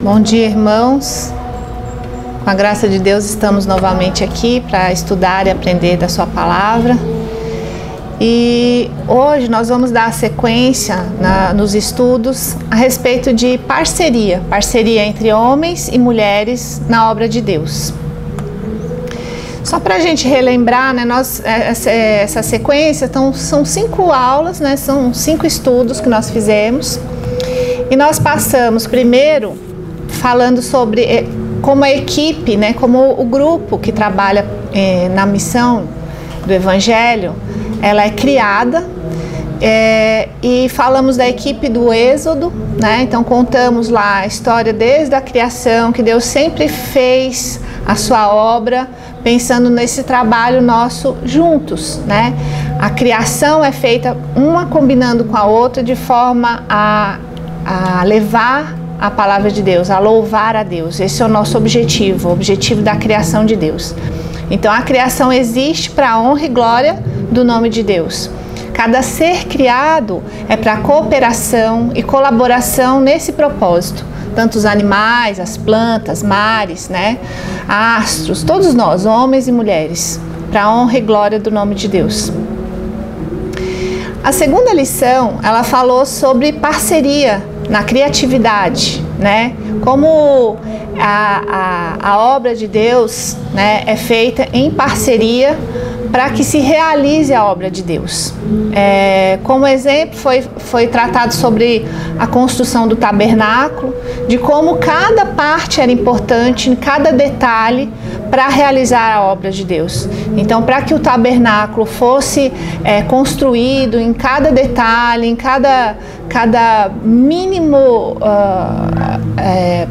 Bom dia, irmãos. Com a graça de Deus, estamos novamente aqui para estudar e aprender da sua palavra. E hoje nós vamos dar sequência nos estudos a respeito de parceria entre homens e mulheres na obra de Deus. Só para a gente relembrar, né, essa sequência, então, são 5 aulas, né, são 5 estudos que nós fizemos. E nós passamos primeiro falando sobre como a equipe, né, como o grupo que trabalha na missão do Evangelho, ela é criada, e falamos da equipe do Êxodo, né, então contamos lá a história desde a criação, que Deus sempre fez a sua obra pensando nesse trabalho nosso juntos, né? A criação é feita uma combinando com a outra de forma a levar a palavra de Deus, a louvar a Deus. Esse é o nosso objetivo, o objetivo da criação de Deus. Então a criação existe para a honra e glória do nome de Deus. Cada ser criado é para cooperação e colaboração nesse propósito. Tanto os animais, as plantas, mares, né, astros, todos nós, homens e mulheres, para a honra e glória do nome de Deus. A segunda lição, ela falou sobre parceria na criatividade, né? Como a obra de Deus, né, é feita em parceria para que se realize a obra de Deus. Como exemplo, foi tratado sobre a construção do tabernáculo, de como cada parte era importante, em cada detalhe, para realizar a obra de Deus. Então, para que o tabernáculo fosse construído em cada detalhe, em cada mínimo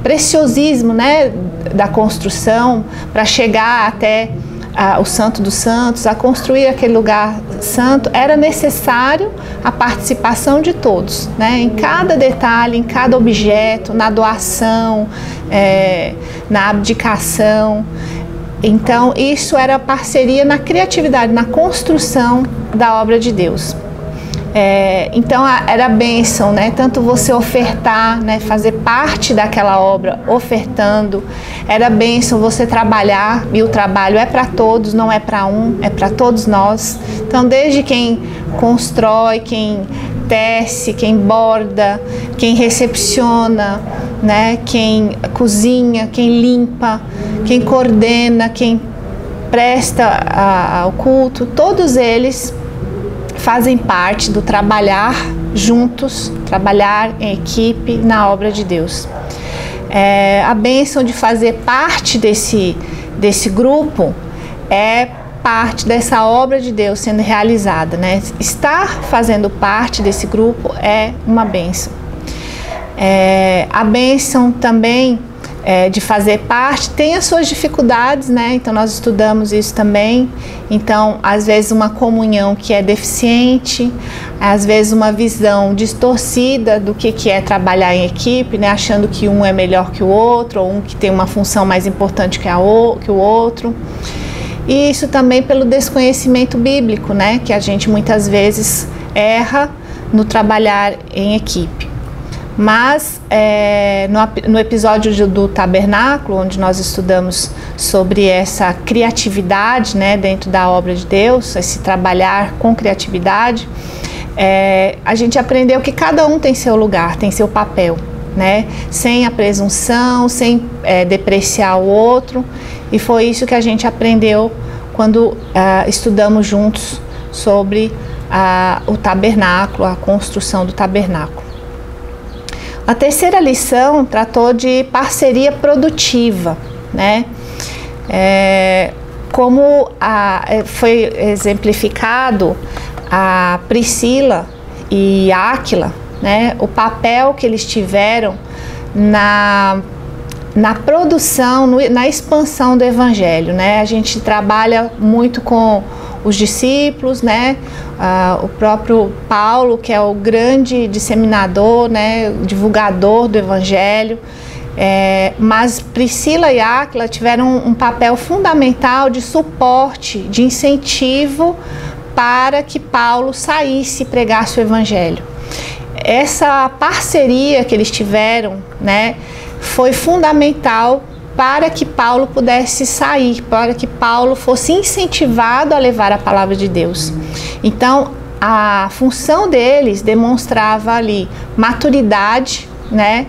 preciosismo, né, da construção, para chegar até o Santo dos Santos, a construir aquele lugar santo, era necessário a participação de todos, né? Em cada detalhe, em cada objeto, na doação, na abdicação. Então, isso era parceria na criatividade, na construção da obra de Deus. Então era bênção, né? Tanto você ofertar, né? Fazer parte daquela obra, ofertando, era bênção você trabalhar, e o trabalho é para todos, não é para um, é para todos nós. Então, desde quem constrói, quem tece, quem borda, quem recepciona, né? Quem cozinha, quem limpa, quem coordena, quem presta ao culto, todos eles fazem parte do trabalhar juntos, trabalhar em equipe na obra de Deus. A bênção de fazer parte desse grupo é parte dessa obra de Deus sendo realizada, né? Estar fazendo parte desse grupo é uma bênção. A bênção também de fazer parte tem as suas dificuldades, né? Então nós estudamos isso também. Então, às vezes uma comunhão que é deficiente, às vezes uma visão distorcida do que é trabalhar em equipe, né? Achando que um é melhor que o outro, ou um que tem uma função mais importante que o outro. E isso também pelo desconhecimento bíblico, né? Que a gente muitas vezes erra no trabalhar em equipe. Mas no episódio do tabernáculo, onde nós estudamos sobre essa criatividade, né, dentro da obra de Deus, esse trabalhar com criatividade, a gente aprendeu que cada um tem seu lugar, tem seu papel, né, sem a presunção, sem depreciar o outro. E foi isso que a gente aprendeu quando estudamos juntos sobre o tabernáculo, a construção do tabernáculo. A terceira lição tratou de parceria produtiva, né? Como foi exemplificado a Priscila e Áquila, né? O papel que eles tiveram na produção, na expansão do Evangelho, né? A gente trabalha muito com os discípulos, né? O próprio Paulo, que é o grande disseminador, né? Divulgador do Evangelho. Mas Priscila e Áquila tiveram um papel fundamental de suporte, de incentivo para que Paulo saísse e pregasse o Evangelho. Essa parceria que eles tiveram, né, foi fundamental para que Paulo pudesse sair, para que Paulo fosse incentivado a levar a palavra de Deus. Então, a função deles demonstrava ali maturidade, né,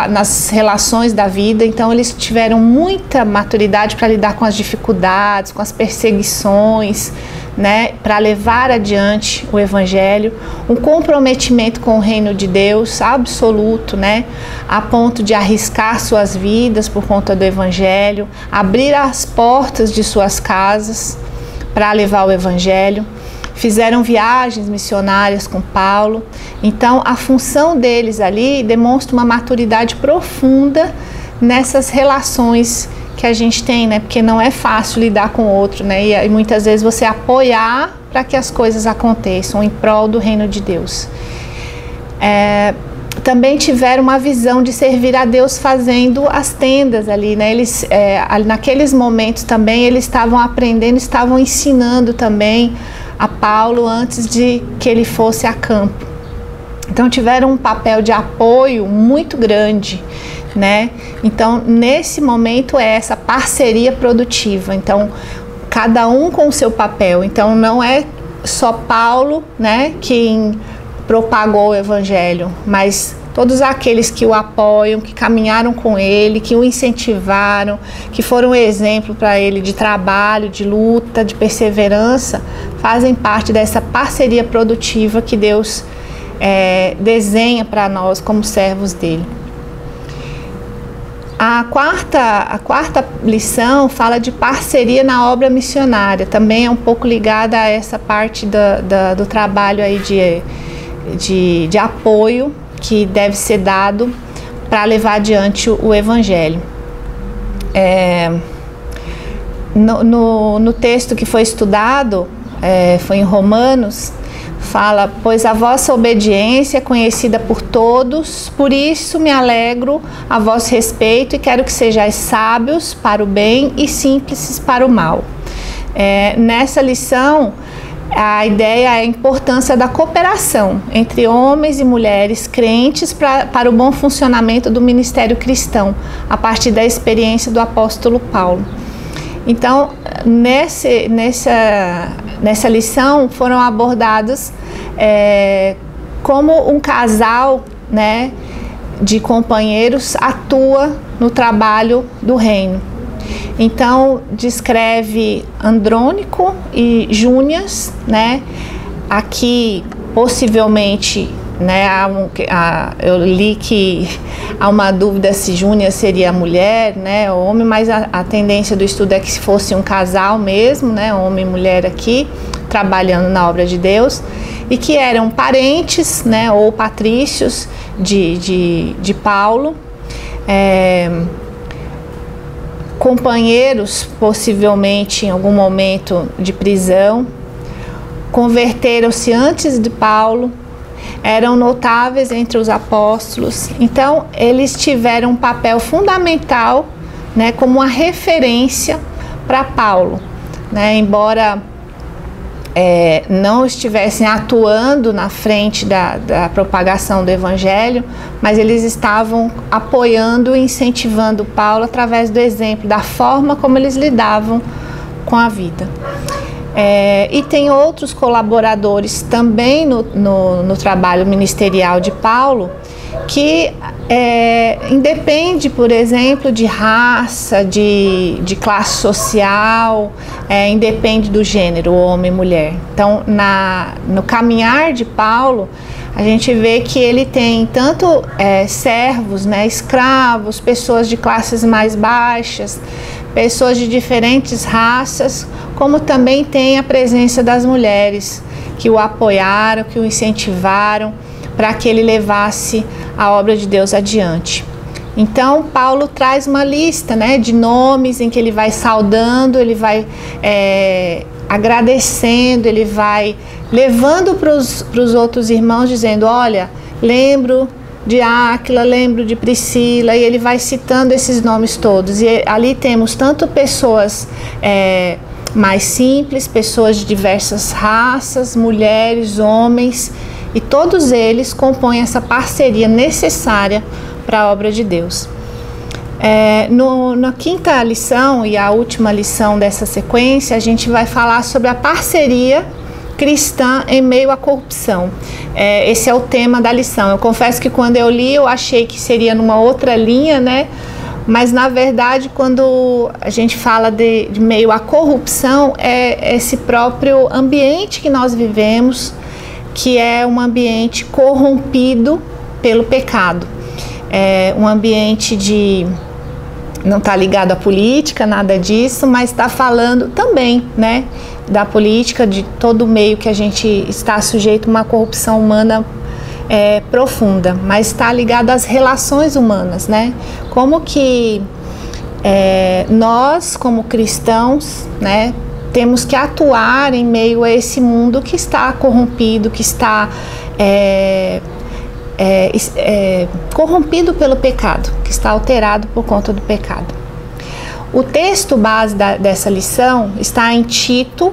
nas relações da vida. Então eles tiveram muita maturidade para lidar com as dificuldades, com as perseguições, né, para levar adiante o evangelho, um comprometimento com o reino de Deus absoluto, né, a ponto de arriscar suas vidas por conta do evangelho, abrir as portas de suas casas para levar o evangelho. Fizeram viagens missionárias com Paulo. Então a função deles ali demonstra uma maturidade profunda nessas relações que a gente tem, né? Porque não é fácil lidar com o outro, né? E muitas vezes você apoiar para que as coisas aconteçam em prol do reino de Deus. Também tiveram uma visão de servir a Deus fazendo as tendas ali, né? Eles, naqueles momentos também, eles estavam aprendendo, estavam ensinando também a Paulo antes de que ele fosse a campo. Então tiveram um papel de apoio muito grande, né? Então nesse momento é essa parceria produtiva. Então cada um com o seu papel. Então não é só Paulo, né, quem propagou o evangelho, mas todos aqueles que o apoiam, que caminharam com ele, que o incentivaram, que foram um exemplo para ele de trabalho, de luta, de perseverança, fazem parte dessa parceria produtiva que Deus desenha para nós como servos dele. A quarta lição fala de parceria na obra missionária, também é um pouco ligada a essa parte do trabalho aí de apoio que deve ser dado para levar adiante o evangelho. No texto que foi estudado, foi em Romanos, fala: pois a vossa obediência é conhecida por todos, por isso me alegro a vosso respeito e quero que sejais sábios para o bem e simples para o mal. Nessa lição, a ideia é a importância da cooperação entre homens e mulheres crentes para o bom funcionamento do ministério cristão, a partir da experiência do apóstolo Paulo. Então, nessa lição foram abordados como um casal, né, de companheiros atua no trabalho do reino. Então descreve Andrônico e Júnias, né? Aqui possivelmente, né, eu li que há uma dúvida se Júnias seria mulher, né, ou homem, mas a tendência do estudo é que se fosse um casal mesmo, né, homem e mulher aqui, trabalhando na obra de Deus, e que eram parentes, né, ou patrícios de Paulo, companheiros possivelmente em algum momento de prisão, converteram-se antes de Paulo, eram notáveis entre os apóstolos. Então eles tiveram um papel fundamental, né, como uma referência para Paulo, né, embora não estivessem atuando na frente da propagação do evangelho, mas eles estavam apoiando e incentivando Paulo através do exemplo, da forma como eles lidavam com a vida. E tem outros colaboradores também no trabalho ministerial de Paulo, que independe, por exemplo, de raça, de classe social, independe do gênero, homem e mulher. Então, no caminhar de Paulo, a gente vê que ele tem tanto servos, né, escravos, pessoas de classes mais baixas, pessoas de diferentes raças, como também tem a presença das mulheres que o apoiaram, que o incentivaram para que ele levasse a obra de Deus adiante. Então Paulo traz uma lista, né, de nomes em que ele vai saudando, ele vai agradecendo, ele vai levando para os outros irmãos, dizendo: olha, lembro de Áquila, lembro de Priscila, e ele vai citando esses nomes todos. E ali temos tanto pessoas mais simples, pessoas de diversas raças, mulheres, homens, e todos eles compõem essa parceria necessária para a obra de Deus. Na quinta lição e a última lição dessa sequência, a gente vai falar sobre a parceria cristã em meio à corrupção. Esse é o tema da lição. Eu confesso que quando eu li, eu achei que seria numa outra linha, né? Mas na verdade, quando a gente fala de meio à corrupção, é esse próprio ambiente que nós vivemos, que é um ambiente corrompido pelo pecado. É um ambiente não está ligado à política, nada disso, mas está falando também, né, da política, de todo o meio que a gente está sujeito a uma corrupção humana profunda, mas está ligado às relações humanas, né? Como que nós, como cristãos, né, temos que atuar em meio a esse mundo que está corrompido, que está corrompido pelo pecado, que está alterado por conta do pecado. O texto base dessa lição está em Tito,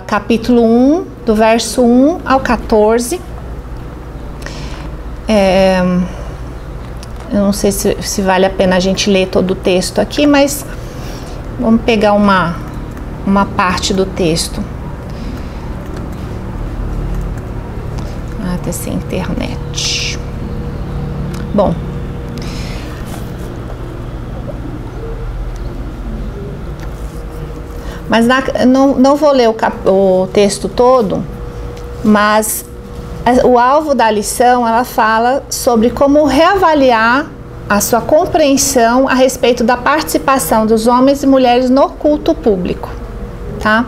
capítulo 1, do verso 1 ao 14. Eu não sei se vale a pena a gente ler todo o texto aqui, mas vamos pegar uma parte do texto. Até sem internet. Bom, mas não vou ler o texto todo, mas o alvo da lição, ela fala sobre como reavaliar a sua compreensão a respeito da participação dos homens e mulheres no culto público, tá?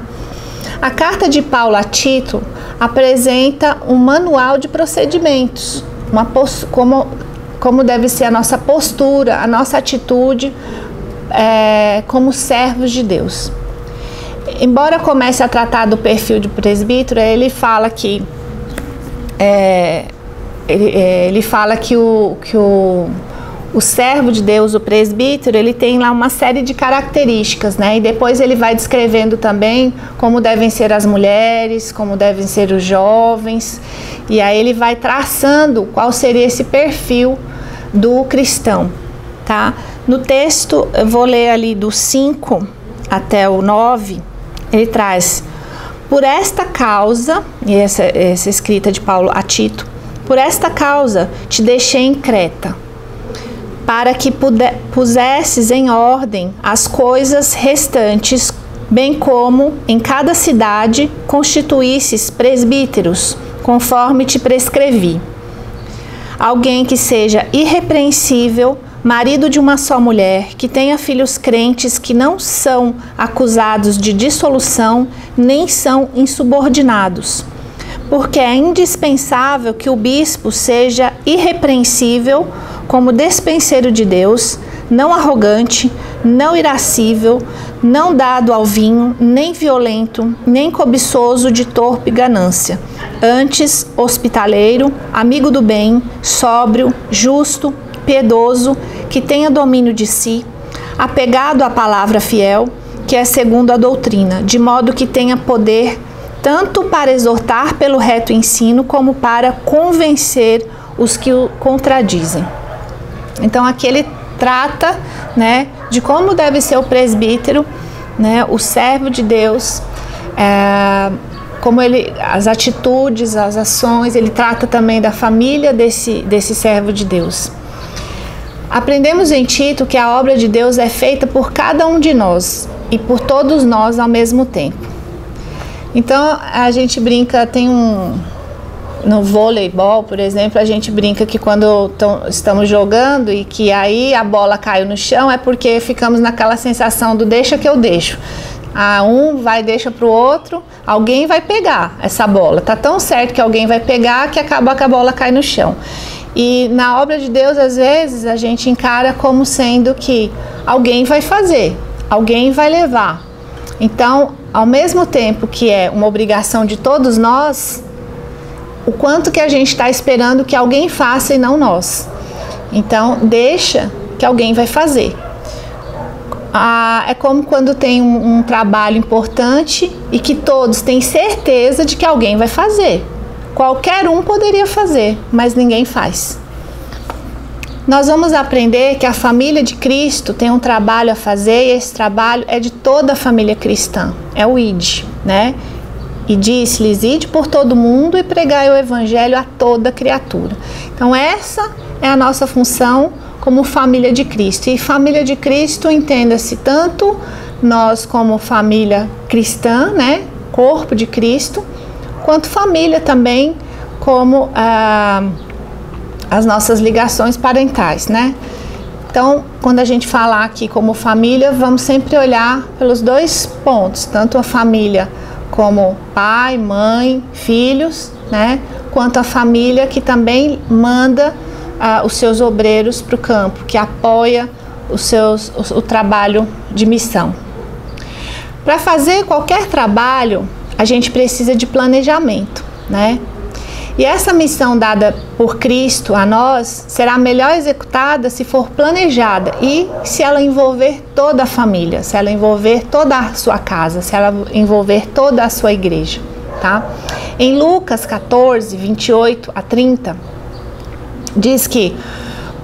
A carta de Paulo a Tito apresenta um manual de procedimentos, como deve ser a nossa postura, a nossa atitude como servos de Deus. Embora comece a tratar do perfil de presbítero, ele fala que o servo de Deus, o presbítero, ele tem lá uma série de características, né? E depois ele vai descrevendo também como devem ser as mulheres, como devem ser os jovens. E aí ele vai traçando qual seria esse perfil do cristão, tá? No texto, eu vou ler ali do 5 até o 9, ele traz: por esta causa, e essa escrita de Paulo a Tito, por esta causa te deixei em Creta, para que pusesses em ordem as coisas restantes, bem como em cada cidade constituísses presbíteros, conforme te prescrevi. Alguém que seja irrepreensível, marido de uma só mulher, que tenha filhos crentes que não são acusados de dissolução, nem são insubordinados. Porque é indispensável que o bispo seja irrepreensível, como despenseiro de Deus, não arrogante, não irascível, não dado ao vinho, nem violento, nem cobiçoso de torpe ganância. Antes, hospitaleiro, amigo do bem, sóbrio, justo, piedoso, que tenha domínio de si, apegado à palavra fiel, que é segundo a doutrina, de modo que tenha poder tanto para exortar pelo reto ensino, como para convencer os que o contradizem. Então aqui ele trata, né, de como deve ser o presbítero, né, o servo de Deus, as atitudes, as ações. Ele trata também da família desse servo de Deus. Aprendemos em Tito que a obra de Deus é feita por cada um de nós e por todos nós ao mesmo tempo. Então a gente brinca, no voleibol, por exemplo, a gente brinca que quando estamos jogando e que aí a bola caiu no chão, é porque ficamos naquela sensação do deixa que eu deixo. Um deixa para o outro, alguém vai pegar essa bola. Tá tão certo que alguém vai pegar que acaba que a bola cai no chão. E na obra de Deus, às vezes, a gente encara como sendo que alguém vai fazer, alguém vai levar. Então, ao mesmo tempo que é uma obrigação de todos nós, o quanto que a gente está esperando que alguém faça e não nós. Então, deixa que alguém vai fazer. É como quando tem um trabalho importante e que todos têm certeza de que alguém vai fazer. Qualquer um poderia fazer, mas ninguém faz. nós vamos aprender que a família de Cristo tem um trabalho a fazer, e esse trabalho é de toda a família cristã, é o ID, né? E disse-lhes: ide por todo mundo e pregai o evangelho a toda criatura. Então essa é a nossa função como família de Cristo. E família de Cristo, entenda-se tanto nós como família cristã, né, corpo de Cristo, quanto família também como as nossas ligações parentais, né? Então, quando a gente falar aqui como família, vamos sempre olhar pelos dois pontos, tanto a família como pai, mãe, filhos, né? Quanto a família que também manda os seus obreiros para o campo, que apoia o trabalho de missão. Para fazer qualquer trabalho, a gente precisa de planejamento, né? E essa missão dada por Cristo a nós será melhor executada se for planejada e se ela envolver toda a família, se ela envolver toda a sua casa, se ela envolver toda a sua igreja, tá? Em Lucas 14, 28 a 30, diz que: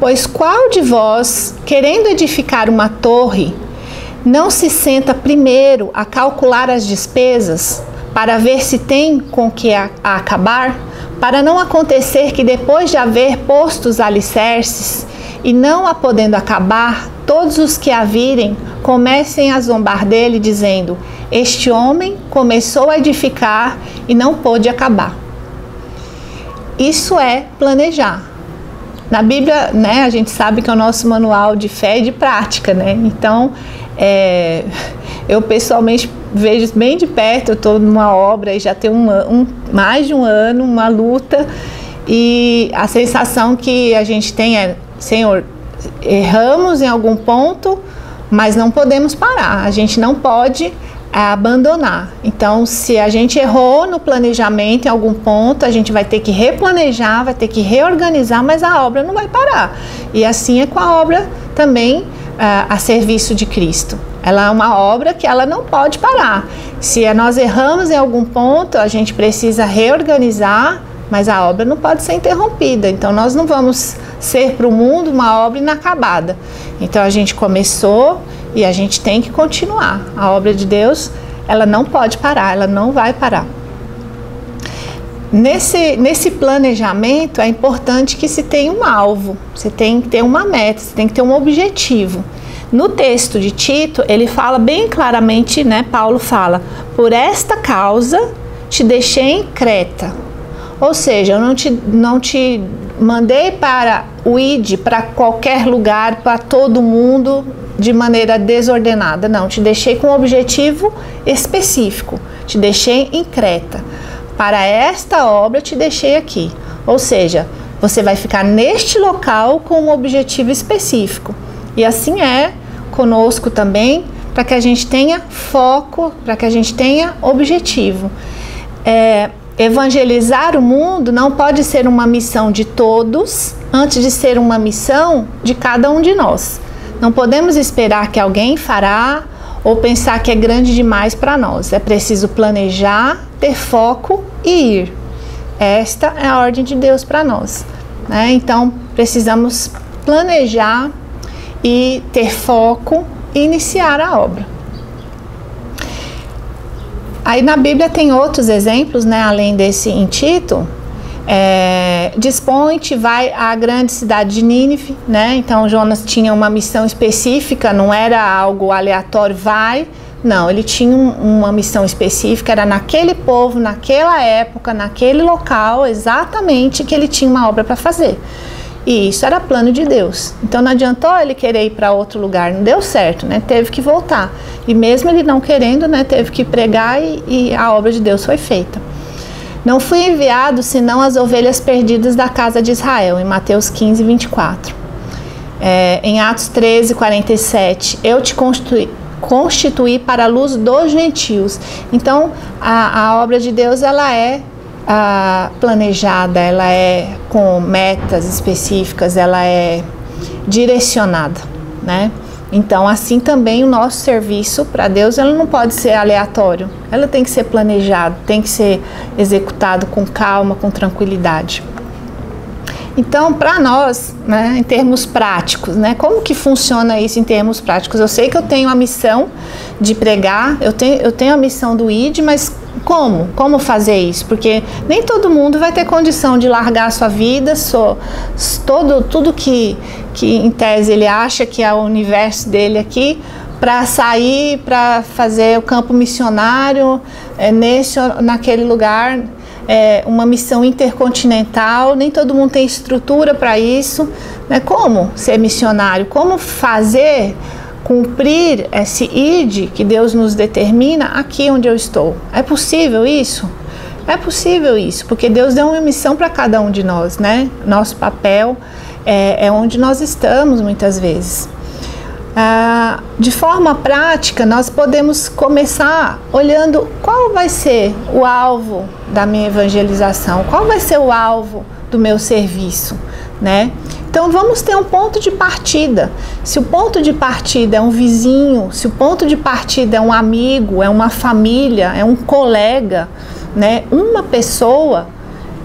pois qual de vós, querendo edificar uma torre, não se senta primeiro a calcular as despesas para ver se tem com que a acabar, para não acontecer que depois de haver posto os alicerces e não a podendo acabar, todos os que a virem comecem a zombar dele, dizendo: este homem começou a edificar e não pôde acabar. Isso é planejar. Na Bíblia, né, a gente sabe que é o nosso manual de fé e de prática, né? Então, eu pessoalmente vejo bem de perto. Eu estou numa obra e já tem mais de um ano, uma luta, e a sensação que a gente tem é: Senhor, erramos em algum ponto, mas não podemos parar, a gente não pode abandonar. Então, se a gente errou no planejamento em algum ponto, a gente vai ter que replanejar, vai ter que reorganizar, mas a obra não vai parar. E assim é com a obra também a serviço de Cristo. Ela é uma obra que ela não pode parar. Se nós erramos em algum ponto, a gente precisa reorganizar, mas a obra não pode ser interrompida. Então, nós não vamos ser para o mundo uma obra inacabada. Então, a gente começou e a gente tem que continuar. A obra de Deus, ela não pode parar, ela não vai parar. Nesse planejamento, é importante que se tenha um alvo, você tem que ter uma meta, você tem que ter um objetivo. No texto de Tito, ele fala bem claramente, né? Paulo fala: por esta causa te deixei em Creta. Ou seja, eu não te mandei para o ID, para qualquer lugar, para todo mundo, de maneira desordenada. Não, te deixei com um objetivo específico. Te deixei em Creta. Para esta obra te deixei aqui. Ou seja, você vai ficar neste local com um objetivo específico. E assim é conosco também, para que a gente tenha foco, para que a gente tenha objetivo. Evangelizar o mundo não pode ser uma missão de todos antes de ser uma missão de cada um de nós. Não podemos esperar que alguém fará ou pensar que é grande demais para nós. É preciso planejar, ter foco e ir. Esta é a ordem de Deus para nós, né? Então, precisamos planejar e ter foco e iniciar a obra. Aí na Bíblia tem outros exemplos, né? Além desse em Tito. Dispõe-te, vai à grande cidade de Nínive, né? Então Jonas tinha uma missão específica, não era algo aleatório, vai. Não, ele tinha uma missão específica, era naquele povo, naquela época, naquele local, exatamente, que ele tinha uma obra para fazer. E isso era plano de Deus. Então não adiantou ele querer ir para outro lugar, não deu certo, né? Teve que voltar. E mesmo ele não querendo, né, teve que pregar e a obra de Deus foi feita. Não fui enviado senão as ovelhas perdidas da casa de Israel, em Mateus 15, 24. Em Atos 13, 47, eu te constituí para a luz dos gentios. Então, a obra de Deus, ela é planejada, ela é com metas específicas, ela é direcionada, né? Então, assim também o nosso serviço para Deus, ela não pode ser aleatório, ela tem que ser planejado, tem que ser executado com calma, com tranquilidade. Então, para nós, né, em termos práticos, né, como que funciona isso em termos práticos? Eu sei que eu tenho a missão de pregar, eu tenho a missão do ID, mas como? Como fazer isso? Porque nem todo mundo vai ter condição de largar a sua vida, tudo que em tese ele acha que é o universo dele aqui, para sair, para fazer o campo missionário nesse ou naquele lugar. Uma missão intercontinental, nem todo mundo tem estrutura para isso, né? Como ser missionário? Como fazer, cumprir esse ID que Deus nos determina aqui onde eu estou? É possível isso? É possível isso, porque Deus deu uma missão para cada um de nós, né? Nosso papel é onde nós estamos muitas vezes. De forma prática, nós podemos começar olhando qual vai ser o alvo da minha evangelização, qual vai ser o alvo do meu serviço, né? Então vamos ter um ponto de partida. Se o ponto de partida é um vizinho, se o ponto de partida é um amigo, é uma família, é um colega, né? Uma pessoa,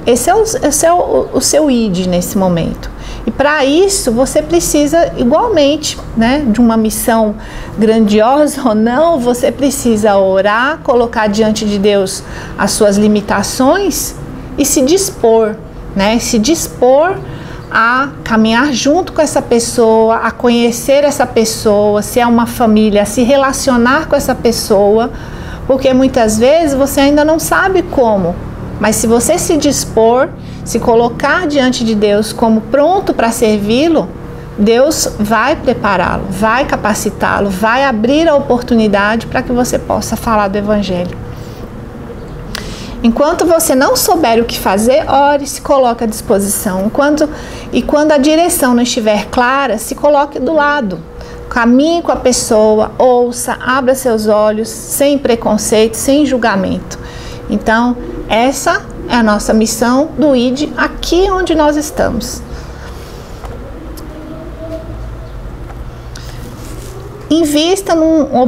esse é o seu ID nesse momento. E para isso você precisa igualmente, né, de uma missão grandiosa ou não, você precisa orar, colocar diante de Deus as suas limitações e se dispor, né, se dispor a caminhar junto com essa pessoa, a conhecer essa pessoa, se é uma família, a se relacionar com essa pessoa, porque muitas vezes você ainda não sabe como. Mas se você se dispor, se colocar diante de Deus como pronto para servi-lo, Deus vai prepará-lo, vai capacitá-lo, vai abrir a oportunidade para que você possa falar do Evangelho. Enquanto você não souber o que fazer, ore, se coloque à disposição. Quando a direção não estiver clara, se coloque do lado. Caminhe com a pessoa, ouça, abra seus olhos, sem preconceito, sem julgamento. Então, essa é a nossa missão do ID aqui onde nós estamos. Invista num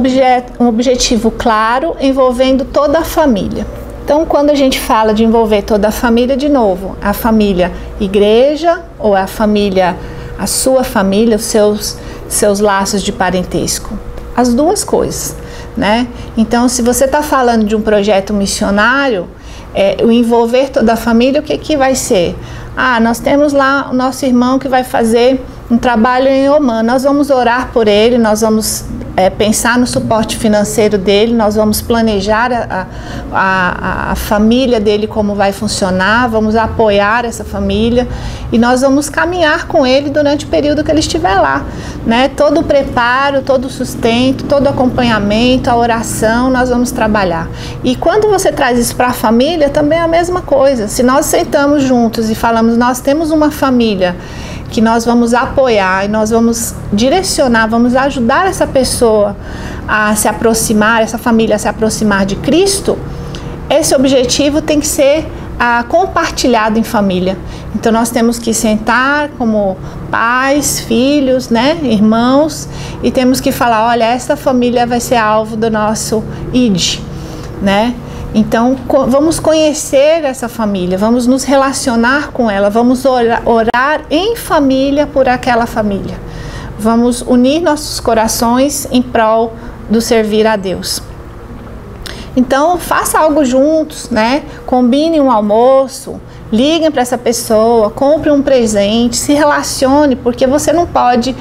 objetivo claro, envolvendo toda a família. Então, quando a gente fala de envolver toda a família, de novo, a família igreja ou a família, a sua família, os seus laços de parentesco. As duas coisas, né? Então, se você está falando de um projeto missionário, o envolver toda a família, o que vai ser? Nós temos lá o nosso irmão que vai fazer um trabalho em Oman, nós vamos orar por ele, nós vamos pensar no suporte financeiro dele, nós vamos planejar a família dele, como vai funcionar, vamos apoiar essa família e nós vamos caminhar com ele durante o período que ele estiver lá, né? Todo o preparo, todo o sustento, todo o acompanhamento, a oração, nós vamos trabalhar. E quando você traz isso para a família, também é a mesma coisa. Se nós sentamos juntos e falamos, nós temos uma família que nós vamos apoiar e nós vamos direcionar, vamos ajudar essa pessoa a se aproximar, essa família a se aproximar de Cristo, esse objetivo tem que ser compartilhado em família. Então nós temos que sentar como pais, filhos, né, irmãos, e temos que falar, olha, essa família vai ser alvo do nosso ID, né? Então, vamos conhecer essa família, vamos nos relacionar com ela, vamos orar em família por aquela família. Vamos unir nossos corações em prol do servir a Deus. Então, faça algo juntos, né? Combine um almoço, liguem para essa pessoa, compre um presente, se relacione, porque você não pode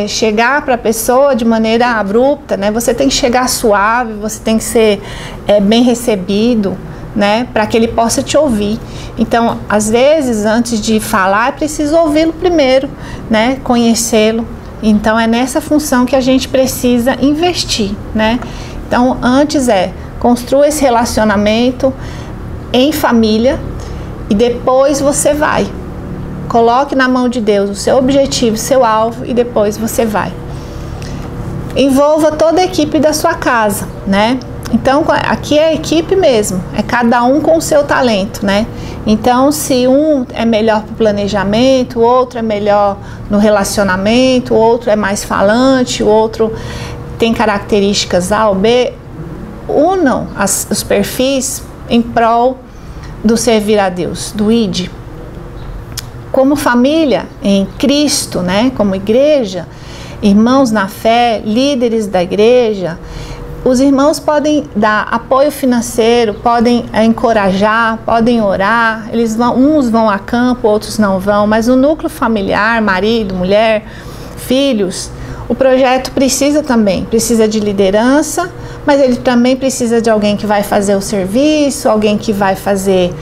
chegar para a pessoa de maneira abrupta, né? Você tem que chegar suave, você tem que ser bem recebido, né? Para que ele possa te ouvir. Então, às vezes, antes de falar, é preciso ouvi-lo primeiro, né? Conhecê-lo. Então, é nessa função que a gente precisa investir, né? Então, antes construa esse relacionamento em família e depois você vai. Coloque na mão de Deus o seu objetivo, o seu alvo e depois você vai. Envolva toda a equipe da sua casa, né? Então, aqui é a equipe mesmo, é cada um com o seu talento, né? Então, se um é melhor para o planejamento, o outro é melhor no relacionamento, o outro é mais falante, o outro tem características A ou B, unam os perfis em prol do servir a Deus, do ID. como família em Cristo, né, como igreja, irmãos na fé, líderes da igreja, os irmãos podem dar apoio financeiro, podem encorajar, podem orar, uns vão a campo, outros não vão, mas o núcleo familiar, marido, mulher, filhos, o projeto precisa de liderança, mas ele também precisa de alguém que vai fazer o serviço, alguém que vai fazer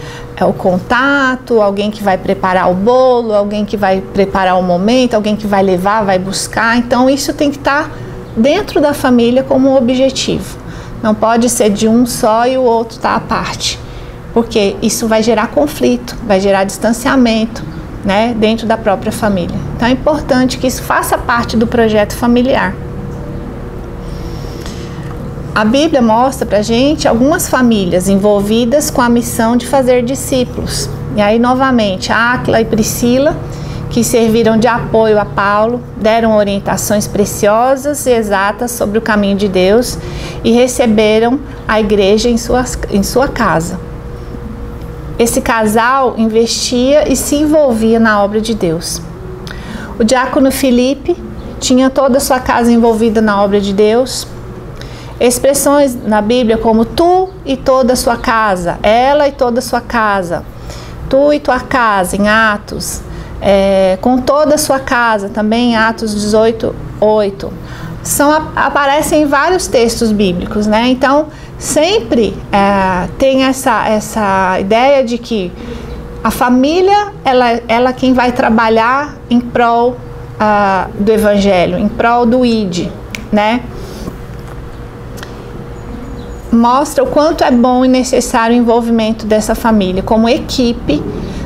o contato, alguém que vai preparar o bolo, alguém que vai preparar o momento, alguém que vai levar, vai buscar. Então isso tem que estar dentro da família como objetivo. Não pode ser de um só e o outro tá à parte, porque isso vai gerar conflito, vai gerar distanciamento, né, dentro da própria família. Então é importante que isso faça parte do projeto familiar. A Bíblia mostra pra gente algumas famílias envolvidas com a missão de fazer discípulos. E aí novamente, Áquila e Priscila, que serviram de apoio a Paulo, deram orientações preciosas e exatas sobre o caminho de Deus e receberam a igreja em sua casa. Esse casal investia e se envolvia na obra de Deus. O diácono Filipe tinha toda a sua casa envolvida na obra de Deus. Expressões na Bíblia como tu e toda a sua casa, ela e toda a sua casa, tu e tua casa, em Atos, com toda a sua casa, também em Atos 18:8, aparecem em vários textos bíblicos, né? Então, sempre tem essa ideia de que a família, ela quem vai trabalhar em prol do Evangelho, em prol do ID, né? Mostra o quanto é bom e necessário o envolvimento dessa família como equipe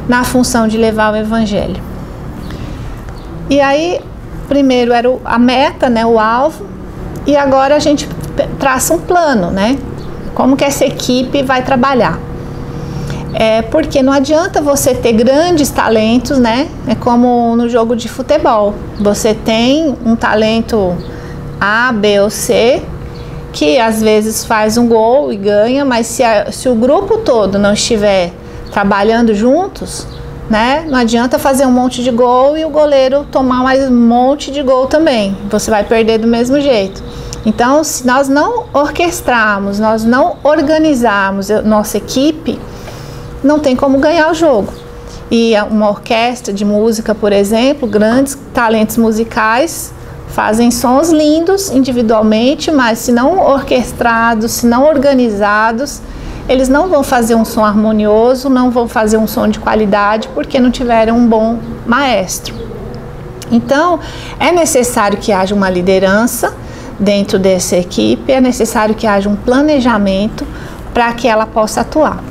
na função de levar o Evangelho. E aí, primeiro era a meta, né, o alvo, e agora a gente traça um plano, né? Como que essa equipe vai trabalhar. Porque não adianta você ter grandes talentos, né? É como no jogo de futebol. Você tem um talento A, B ou C, que às vezes faz um gol e ganha, mas se o grupo todo não estiver trabalhando juntos, né, não adianta fazer um monte de gol e o goleiro tomar mais um monte de gol também. Você vai perder do mesmo jeito. Então, se nós não orquestrarmos, nós não organizarmos a nossa equipe, não tem como ganhar o jogo. E uma orquestra de música, por exemplo, grandes talentos musicais, fazem sons lindos individualmente, mas se não orquestrados, se não organizados, eles não vão fazer um som harmonioso, não vão fazer um som de qualidade, porque não tiveram um bom maestro. Então, é necessário que haja uma liderança dentro dessa equipe, é necessário que haja um planejamento para que ela possa atuar.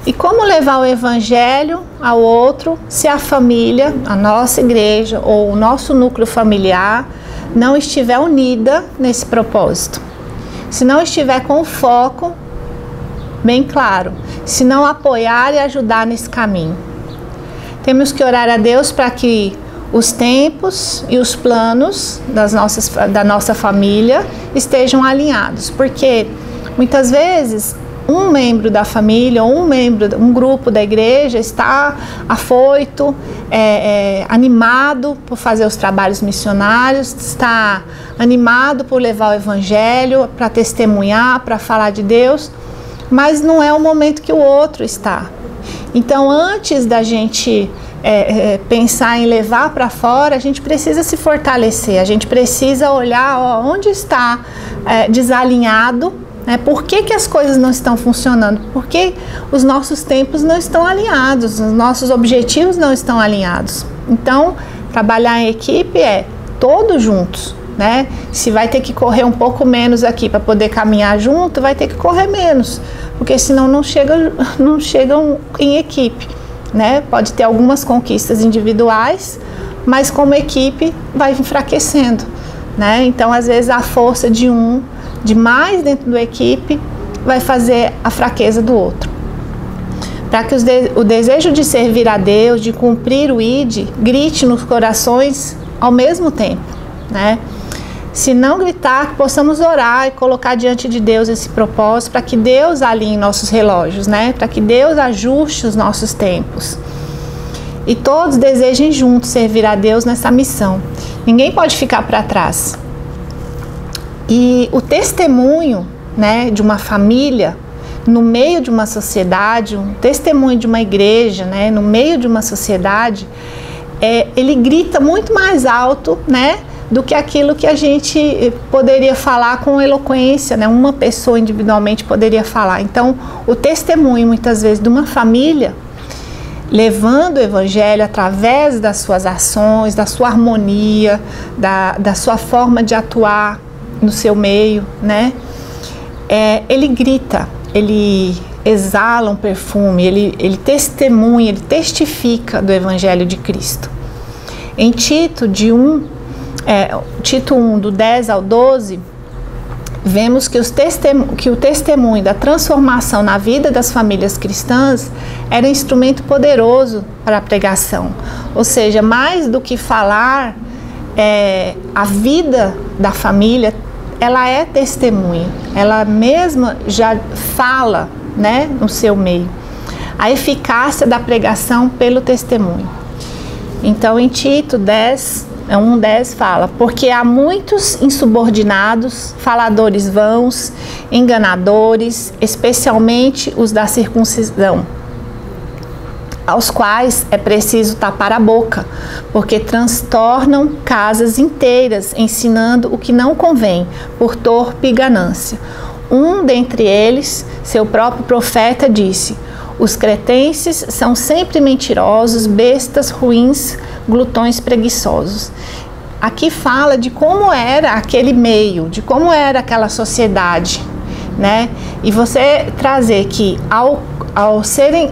E como levar o Evangelho ao outro se a família, a nossa igreja ou o nosso núcleo familiar não estiver unida nesse propósito? Se não estiver com o foco bem claro, se não apoiar e ajudar nesse caminho. Temos que orar a Deus para que os tempos e os planos da nossa família estejam alinhados, porque muitas vezes um membro da família ou um grupo da igreja está afoito, animado por fazer os trabalhos missionários, está animado por levar o Evangelho, para testemunhar, para falar de Deus, mas não é o momento que o outro está. Então, antes da gente pensar em levar para fora, a gente precisa se fortalecer, a gente precisa olhar onde está desalinhado. Por que as coisas não estão funcionando? Porque os nossos tempos não estão alinhados, os nossos objetivos não estão alinhados. Então, trabalhar em equipe é todos juntos, né? Se vai ter que correr um pouco menos aqui para poder caminhar junto, vai ter que correr menos, porque senão não chegam em equipe, né? Pode ter algumas conquistas individuais, mas como equipe vai enfraquecendo, né? Então, às vezes, a força de mais dentro da equipe vai fazer a fraqueza do outro. Para que o desejo de servir a Deus, de cumprir o ID, grite nos corações ao mesmo tempo, né? Se não gritar, que possamos orar e colocar diante de Deus esse propósito, para que Deus alinhe nossos relógios, né? Para que Deus ajuste os nossos tempos. e todos desejem juntos servir a Deus nessa missão. Ninguém pode ficar para trás. E o testemunho, né, de uma família no meio de uma sociedade, um testemunho de uma igreja, né, no meio de uma sociedade, ele grita muito mais alto, né, do que aquilo que a gente poderia falar com eloquência, né, uma pessoa individualmente poderia falar. Então, o testemunho, muitas vezes, de uma família, levando o evangelho através das suas ações, da sua harmonia, da sua forma de atuar no seu meio, né, ele grita, ele exala um perfume, ele testemunha, ele testifica do Evangelho de Cristo. Em Tito 1, do 10 ao 12, vemos que o testemunho da transformação na vida das famílias cristãs era um instrumento poderoso para a pregação. Ou seja, mais do que falar, a vida da família, ela é testemunha, ela mesma já fala, né, no seu meio. A eficácia da pregação pelo testemunho. Então, em Tito 1:10 fala: porque há muitos insubordinados, faladores vãos, enganadores, especialmente os da circuncisão, aos quais é preciso tapar a boca, porque transtornam casas inteiras, ensinando o que não convém, por torpe e ganância. Um dentre eles, seu próprio profeta, disse: os cretenses são sempre mentirosos, bestas ruins, glutões preguiçosos. Aqui fala de como era aquele meio, de como era aquela sociedade, né? E você trazer que ao serem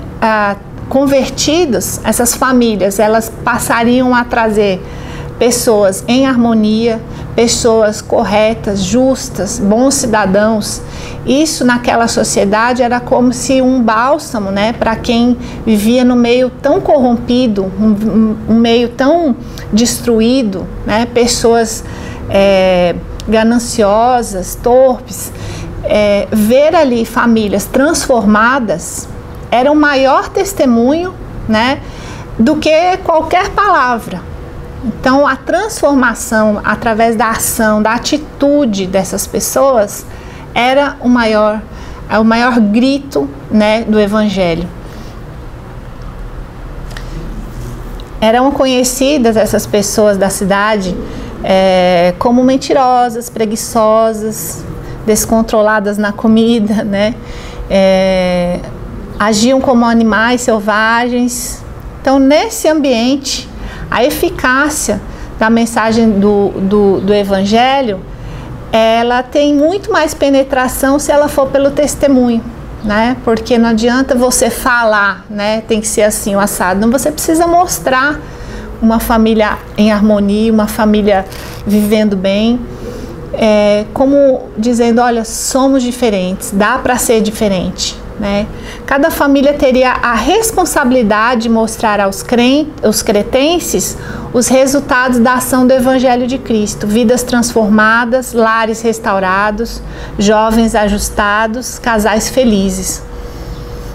convertidos, essas famílias, elas passariam a trazer pessoas em harmonia, pessoas corretas, justas, bons cidadãos. Isso naquela sociedade era como se um bálsamo, né, para quem vivia no meio tão corrompido, um meio tão destruído, né, pessoas gananciosas, torpes. Ver ali famílias transformadas era um maior testemunho, né, do que qualquer palavra. Então, a transformação através da ação, da atitude dessas pessoas era o maior grito, né, do Evangelho. Eram conhecidas essas pessoas da cidade como mentirosas, preguiçosas, descontroladas na comida, né? Agiam como animais selvagens. Então, nesse ambiente, a eficácia da mensagem do Evangelho, ela tem muito mais penetração se ela for pelo testemunho, né? Porque não adianta você falar, né? Tem que ser assim, o assado. Não, você precisa mostrar uma família em harmonia, uma família vivendo bem, como dizendo, olha, somos diferentes, dá para ser diferente, né? Cada família teria a responsabilidade de mostrar aos cretenses os resultados da ação do Evangelho de Cristo: vidas transformadas, lares restaurados, jovens ajustados, casais felizes.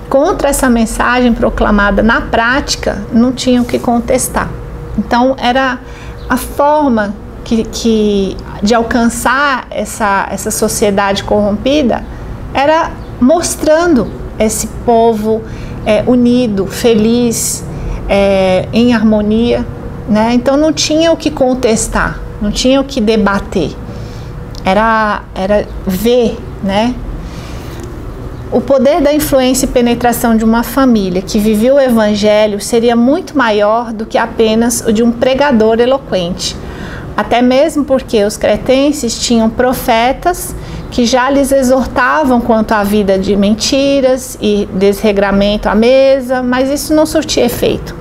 Contra essa mensagem proclamada na prática, não tinham que contestar. Então, era a forma de alcançar essa sociedade corrompida, era mostrando esse povo unido, feliz, em harmonia, né? Então não tinha o que contestar, não tinha o que debater, era ver, né? O poder da influência e penetração de uma família que vivia o Evangelho seria muito maior do que apenas o de um pregador eloquente. Até mesmo porque os cretenses tinham profetas que já lhes exortavam quanto à vida de mentiras e desregramento à mesa, mas isso não surtia efeito.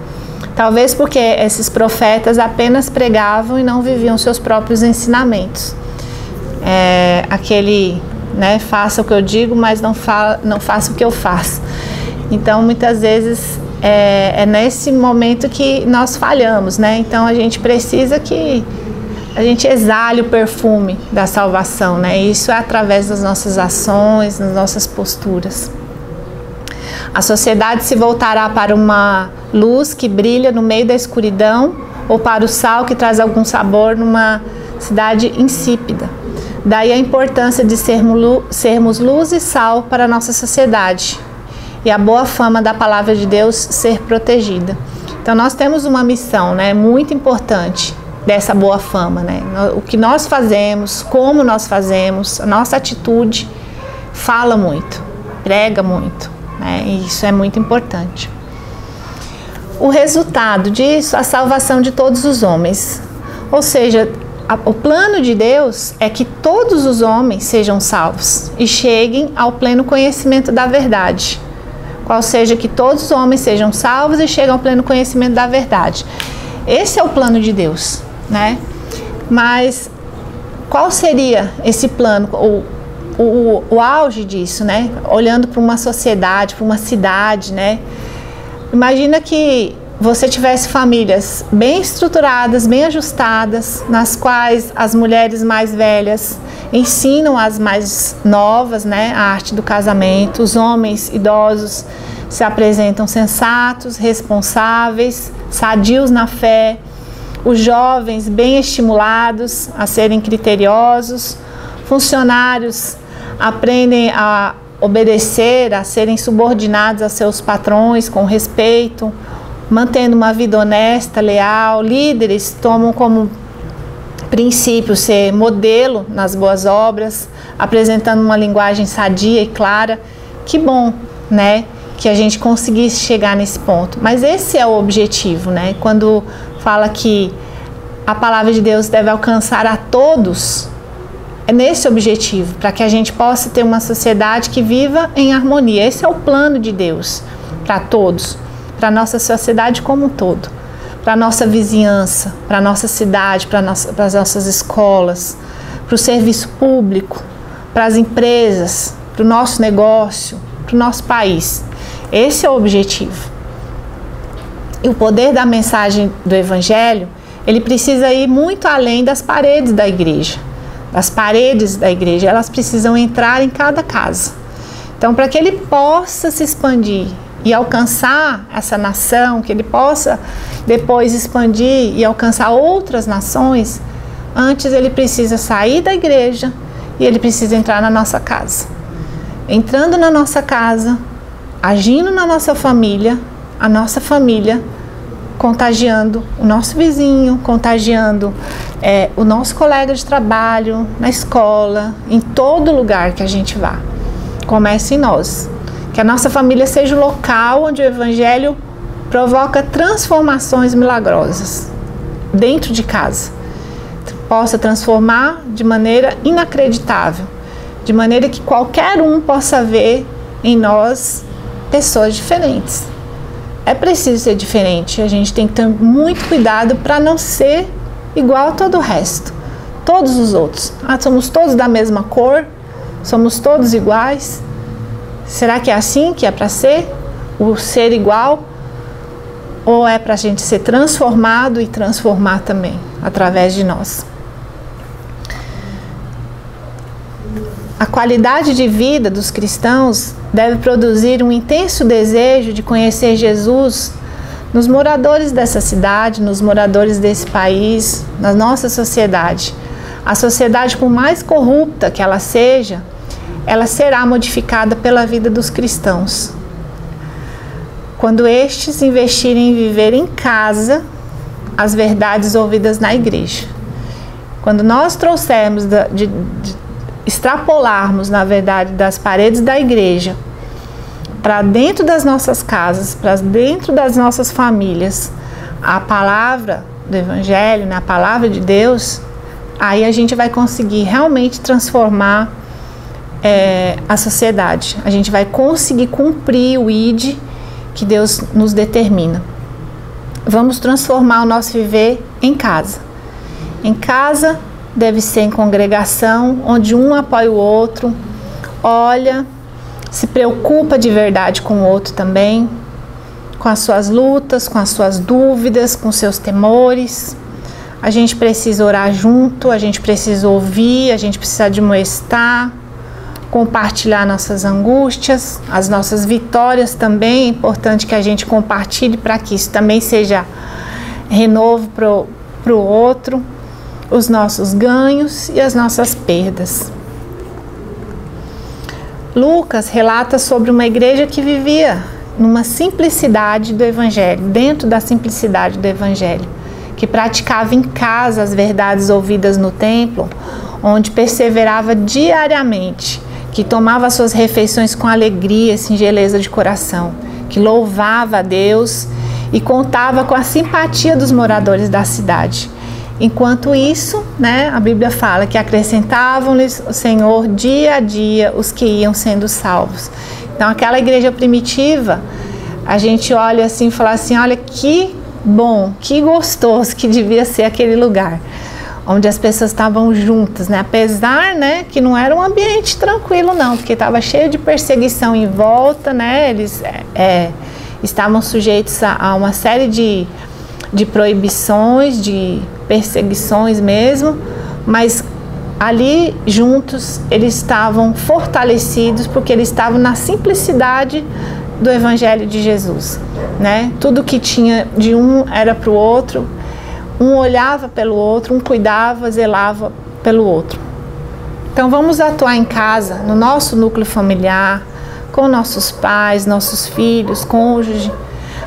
Talvez porque esses profetas apenas pregavam e não viviam seus próprios ensinamentos. Né, faça o que eu digo, mas não faça o que eu faço. Então, muitas vezes, é nesse momento que nós falhamos, né? Então, a gente precisa que a gente exale o perfume da salvação, né? Isso é através das nossas ações, das nossas posturas. A sociedade se voltará para uma luz que brilha no meio da escuridão ou para o sal que traz algum sabor numa cidade insípida. Daí a importância de sermos luz e sal para a nossa sociedade e a boa fama da palavra de Deus ser protegida. Então nós temos uma missão, né, muito importante dessa boa fama, né? O que nós fazemos, como nós fazemos, a nossa atitude fala muito, prega muito, né? E isso é muito importante. O resultado disso, a salvação de todos os homens. Ou seja, o plano de Deus é que todos os homens sejam salvos e cheguem ao pleno conhecimento da verdade. Qual seja, que todos os homens sejam salvos e cheguem ao pleno conhecimento da verdade. Esse é o plano de Deus, né? Mas qual seria esse plano, o auge disso, né? Olhando para uma sociedade, para uma cidade, né? Imagina que você tivesse famílias bem estruturadas, bem ajustadas, nas quais as mulheres mais velhas ensinam as mais novas, né, a arte do casamento. Os homens idosos se apresentam sensatos, responsáveis, sadios na fé. Os jovens bem estimulados a serem criteriosos. Funcionários aprendem a obedecer, a serem subordinados a seus patrões com respeito, mantendo uma vida honesta, leal. Líderes tomam como princípio ser modelo nas boas obras, apresentando uma linguagem sadia e clara. Que bom, né, que a gente conseguisse chegar nesse ponto. Mas esse é o objetivo, né? Quando fala que a palavra de Deus deve alcançar a todos, é nesse objetivo, para que a gente possa ter uma sociedade que viva em harmonia. Esse é o plano de Deus para todos, para a nossa sociedade como um todo, para a nossa vizinhança, para a nossa cidade, para as nossas escolas, para o serviço público, para as empresas, para o nosso negócio, para o nosso país. Esse é o objetivo. E o poder da mensagem do Evangelho, ele precisa ir muito além das paredes da igreja. As paredes da igreja, elas precisam entrar em cada casa. Então, para que ele possa se expandir e alcançar essa nação, que ele possa depois expandir e alcançar outras nações, antes ele precisa sair da igreja e ele precisa entrar na nossa casa. Entrando na nossa casa, agindo na nossa família, a nossa família contagiando o nosso vizinho, contagiando o nosso colega de trabalho, na escola, em todo lugar que a gente vá. Comece em nós. Que a nossa família seja o local onde o Evangelho provoca transformações milagrosas dentro de casa. Possa transformar de maneira inacreditável, de maneira que qualquer um possa ver em nós pessoas diferentes. É preciso ser diferente, a gente tem que ter muito cuidado para não ser igual a todo o resto, todos os outros. Somos todos da mesma cor, somos todos iguais. Será que é assim que é para ser? O ser igual? Ou é para a gente ser transformado e transformar também, através de nós? A qualidade de vida dos cristãos deve produzir um intenso desejo de conhecer Jesus nos moradores dessa cidade, nos moradores desse país, na nossa sociedade. A sociedade, por mais corrupta que ela seja, ela será modificada pela vida dos cristãos. Quando estes investirem em viver em casa as verdades ouvidas na igreja. Quando nós trouxermos extrapolarmos, na verdade, das paredes da igreja para dentro das nossas casas, para dentro das nossas famílias, a palavra do Evangelho, né, a palavra de Deus, aí a gente vai conseguir realmente transformar a sociedade. A gente vai conseguir cumprir o ID que Deus nos determina. Vamos transformar o nosso viver em casa. Em casa deve ser em congregação, onde um apoia o outro, olha, se preocupa de verdade com o outro também, com as suas lutas, com as suas dúvidas, com seus temores. A gente precisa orar junto, a gente precisa ouvir, a gente precisa admoestar, compartilhar nossas angústias, as nossas vitórias também. É importante que a gente compartilhe para que isso também seja renovo para o outro, os nossos ganhos e as nossas perdas. Lucas relata sobre uma igreja que vivia numa simplicidade do Evangelho, dentro da simplicidade do Evangelho, que praticava em casa as verdades ouvidas no templo, onde perseverava diariamente, que tomava suas refeições com alegria e singeleza de coração, que louvava a Deus e contava com a simpatia dos moradores da cidade. Enquanto isso, a Bíblia fala que acrescentavam-lhes o Senhor dia a dia os que iam sendo salvos. Então, aquela igreja primitiva, a gente olha assim e fala assim, olha que bom, que gostoso que devia ser aquele lugar, onde as pessoas estavam juntas, apesar, que não era um ambiente tranquilo não, porque estava cheio de perseguição em volta, eles estavam sujeitos a uma série de proibições, de perseguições mesmo, mas ali juntos eles estavam fortalecidos porque eles estavam na simplicidade do Evangelho de Jesus, Tudo que tinha de um era para o outro, um olhava pelo outro, um cuidava, zelava pelo outro. Então vamos atuar em casa, no nosso núcleo familiar, com nossos pais, nossos filhos, cônjuge,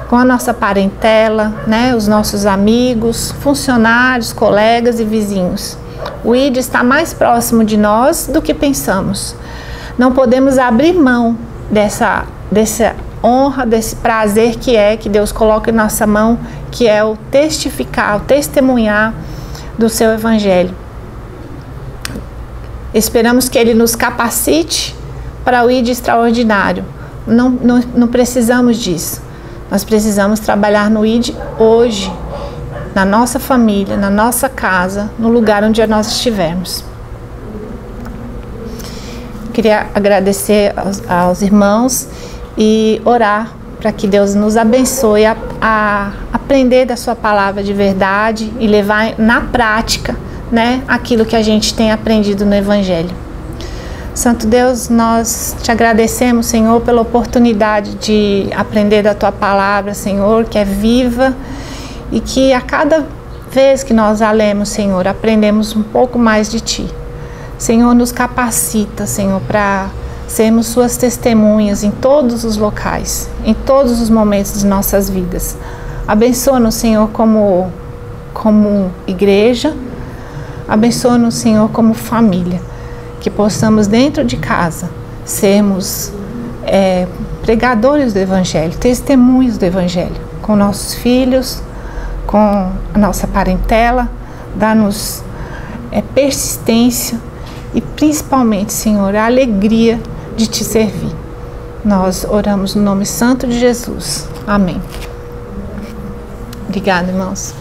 com a nossa parentela, os nossos amigos, funcionários, colegas e vizinhos. O ID está mais próximo de nós do que pensamos. Não podemos abrir mão dessa honra, desse prazer que Deus coloca em nossa mão, que é o testificar, o testemunhar do seu Evangelho. Esperamos que Ele nos capacite para o ID extraordinário. Não precisamos disso. Nós precisamos trabalhar no ID hoje, na nossa família, na nossa casa, no lugar onde nós estivermos. Queria agradecer aos irmãos e orar para que Deus nos abençoe a aprender da sua palavra de verdade e levar na prática, aquilo que a gente tem aprendido no Evangelho. Santo Deus, nós te agradecemos, Senhor, pela oportunidade de aprender da tua palavra, Senhor, que é viva e que a cada vez que nós a lemos, Senhor, aprendemos um pouco mais de ti. Senhor, nos capacita, Senhor, para sermos suas testemunhas em todos os locais, em todos os momentos de nossas vidas. Abençoa-nos, Senhor, como igreja, abençoa-nos, Senhor, como família, que possamos dentro de casa sermos pregadores do Evangelho, testemunhos do Evangelho, com nossos filhos, com a nossa parentela. Dá-nos persistência e principalmente, Senhor, a alegria de te servir. Nós oramos no nome santo de Jesus. Amém. Obrigada, irmãos.